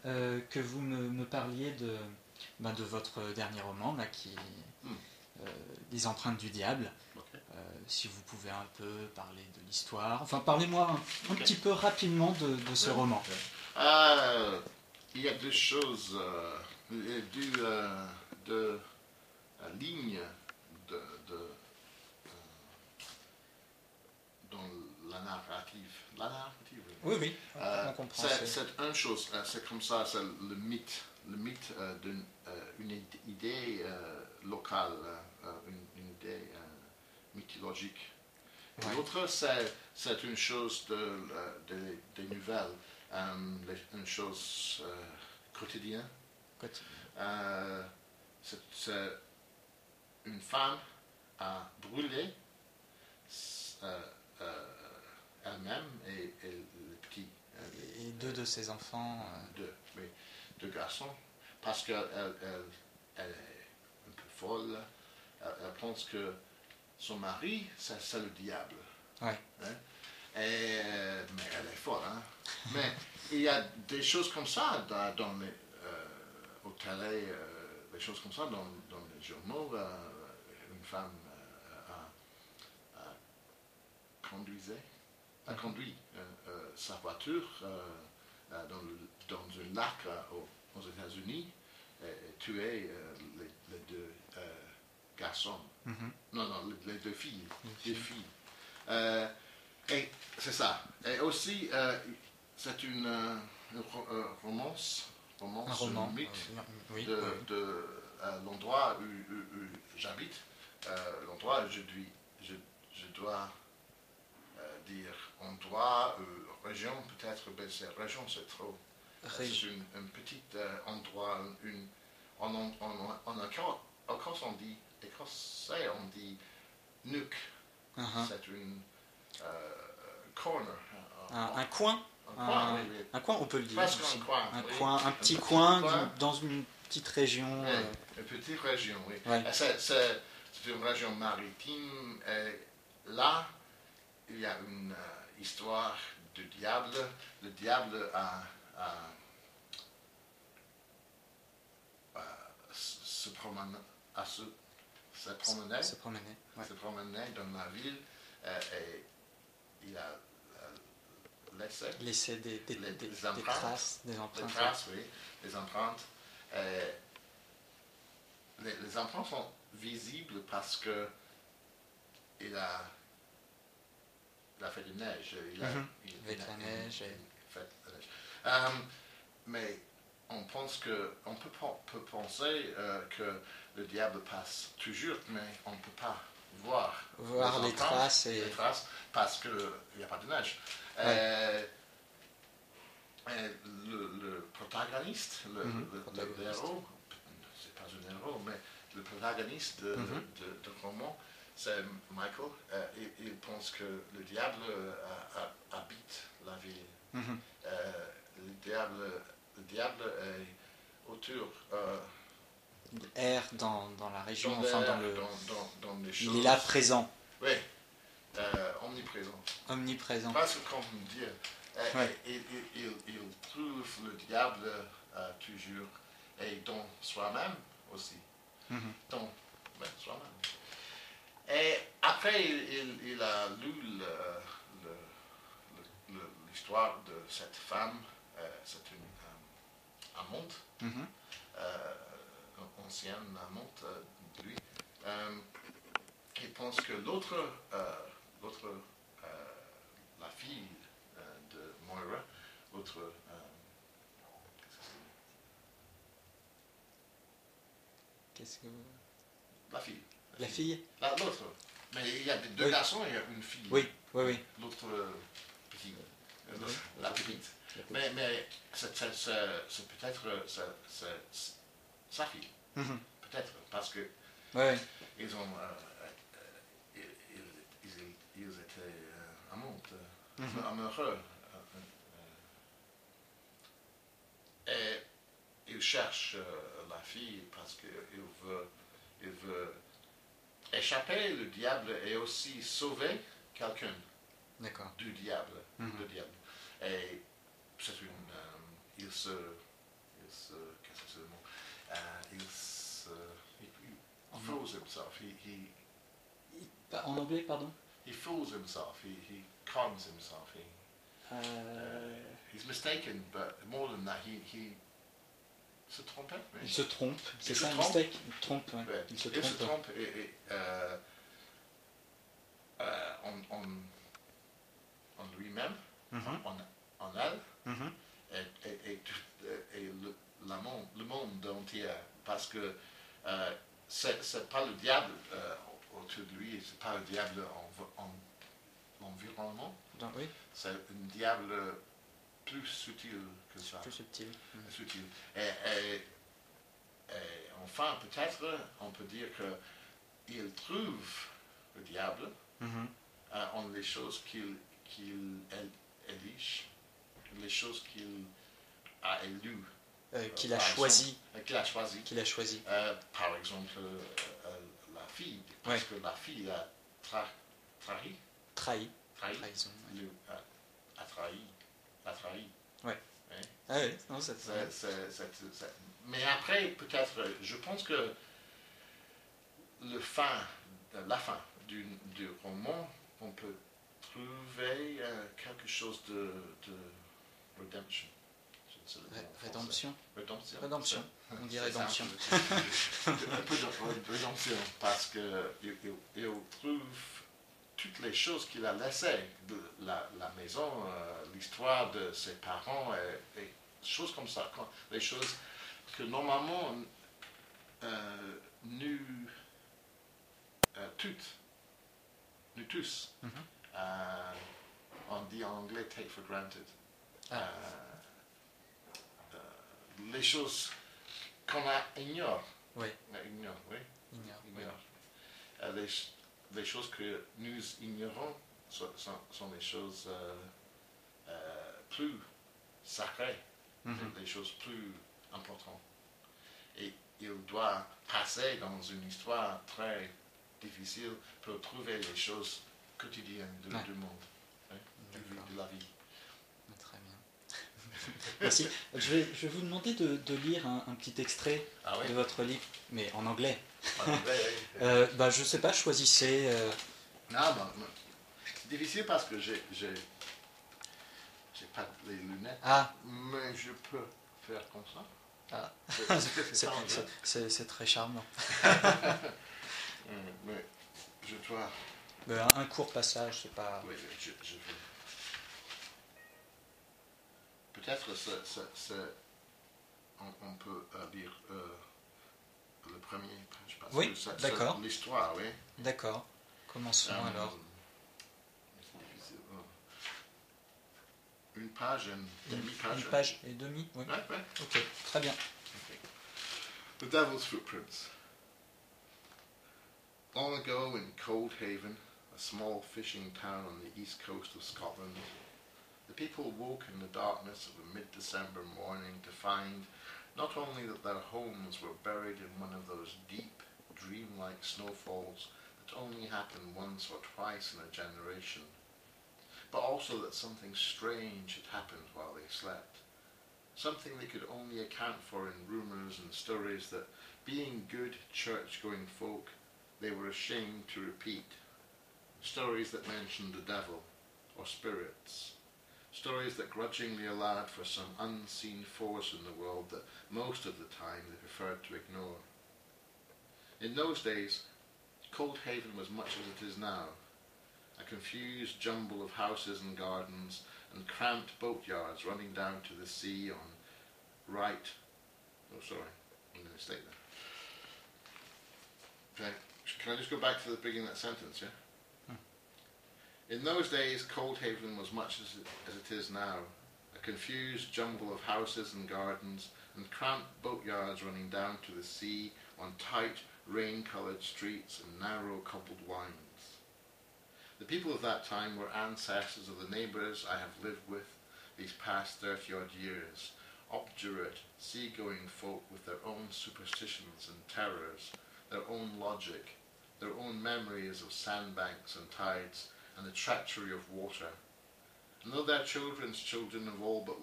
que vous me parliez de votre dernier roman, là, Les empreintes du diable. Okay. Si vous pouvez un peu parler de l'histoire. Enfin, parlez-moi un petit peu rapidement de ce roman. Il y a deux choses, deux lignes dans la narrative. La narrative, oui, on comprend. C'est une chose, c'est comme ça, c'est le mythe d'une idée locale, une idée mythologique. Ouais. L'autre, c'est une chose des nouvelles, une chose quotidienne. C'est une femme a brûlé elle-même et le petit. Et deux de ses enfants. Deux garçons, parce qu'elle est un peu folle. Elle pense que son mari, c'est le diable. Ouais. Hein? Mais elle est folle. Hein? Mais il y a des choses comme ça dans les, au télé, des choses comme ça dans les journaux. Une femme a conduit sa voiture dans un lac aux États-Unis et tué les deux garçons. Mm-hmm. Non, les deux filles. Et c'est ça. Et aussi, c'est une romance, un mythe oui, de l'endroit où j'habite, l'endroit où je dois dire endroit, région, peut-être, mais région c'est trop. C'est un petit endroit, en écosse on dit, on dit nuque. Uh-huh. C'est une corner. Un coin. Oui. Un coin, on peut le dire. Presque un coin. Un petit coin dans une petite région. Oui, une petite région, oui. Ouais. C'est une région maritime. Et là, il y a une histoire du diable. Le diable se promenait dans la ville et il a laissé des traces, des empreintes. Des traces, oui, des empreintes. Les empreintes sont visibles parce que il a fait de neige. Il a fait de la neige. Mais on peut penser que le diable passe toujours, mais on ne peut pas voir les traces parce qu'il n'y a pas de neige. Ouais. Le protagoniste, le héros, c'est pas un héros, mais le protagoniste de roman, c'est Michael. Il pense que le diable habite la ville. Le diable est autour. Erre dans la région, dans les choses. Il est là présent. Oui, omniprésent. Omniprésent. Presque comme Dieu. Il trouve le diable toujours et dans soi-même aussi. Dans soi-même. Et après, il a lu l'histoire de cette femme. C'est une amante, ancienne amante de lui. Il pense que l'autre, la fille de Moira, l'autre, qu'est-ce que la fille. La fille. L'autre. Mais il y a deux garçons et il y a une fille. Oui. L'autre petite. La petite. Mais c'est peut-être sa fille. Peut-être parce que ils ont ils étaient amoureux. Et il cherche la fille parce qu'il veut échapper le diable et aussi sauver quelqu'un du diable. Et c'est il se qu'est-ce que c'est le mot? Il fools himself. En anglais, pardon? He fools himself. He cons himself. He's mistaken, but more than that, he se trompe. Il se trompe, c'est ça, mistake? Il se trompe, ouais. Ouais. Il se trompe en lui-même, en elle, et le monde entier. Parce que c'est pas le diable autour de lui, c'est pas le diable en l'environnement. Oui. C'est un diable plus subtil que ça. Plus subtil. Subtil. Et enfin, peut-être, on peut dire qu'il trouve le diable en les choses qu'il élige, les choses qu'il a élues. Qu'il a choisi. Qu'il a choisi. Par exemple, la fille, parce que la fille a trahi. Trahison. A trahi. Ouais. Ah oui, non, mais après, peut-être, je pense que la fin du roman, on peut trouver quelque chose de redemption. Rédemption. Rédemption. On dit rédemption. Un peu de rédemption, parce qu'il trouve toutes les choses qu'il a laissées, la maison, l'histoire de ses parents, et choses comme ça, les choses que normalement nous tous, on dit en anglais take for granted. Les choses qu'on ignore. Oui. Les choses que nous ignorons sont les choses plus sacrées, les choses plus importantes. Et il doit passer dans une histoire très difficile pour trouver les choses quotidiennes du monde, de la vie. Très bien. Merci. Je vais vous demander de lire un petit extrait de votre livre, mais en anglais. En anglais, je sais pas, choisissez. Non, c'est difficile parce que j'ai pas les lunettes. Mais je peux faire comme ça. C'est très charmant. Mais je dois. Un court passage, c'est pas. Oui, je vais. Peut-être on peut lire le premier page. Parce que d'accord. C'est l'histoire, oui. D'accord. Commençons alors. Une page et demi-page. Une page et demie, oui. Ouais. Ok, très bien. The Devil's Footprints. Long ago in Coldhaven, a small fishing town on the east coast of Scotland, the people woke in the darkness of a mid-December morning to find not only that their homes were buried in one of those deep, dreamlike snowfalls that only happen once or twice in a generation, but also that something strange had happened while they slept. Something they could only account for in rumours and stories that, being good church-going folk, they were ashamed to repeat. Stories that mentioned the devil, or spirits. Stories that grudgingly allowed for some unseen force in the world that most of the time they preferred to ignore. In those days, Coldhaven was much as it is now, a confused jumble of houses and gardens and cramped boatyards running down to the sea on right... Oh, sorry, I made a mistake there. Okay, can I just go back to the beginning of that sentence, yeah? In those days, Coldhaven was much as it is now, a confused jumble of houses and gardens and cramped boatyards running down to the sea on tight, rain-coloured streets and narrow cobbled winds. The people of that time were ancestors of the neighbours I have lived with these past 30-odd years, obdurate, sea-going folk with their own superstitions and terrors, their own logic, their own memories of sandbanks and tides, and the treachery of water. And though their children's children have all but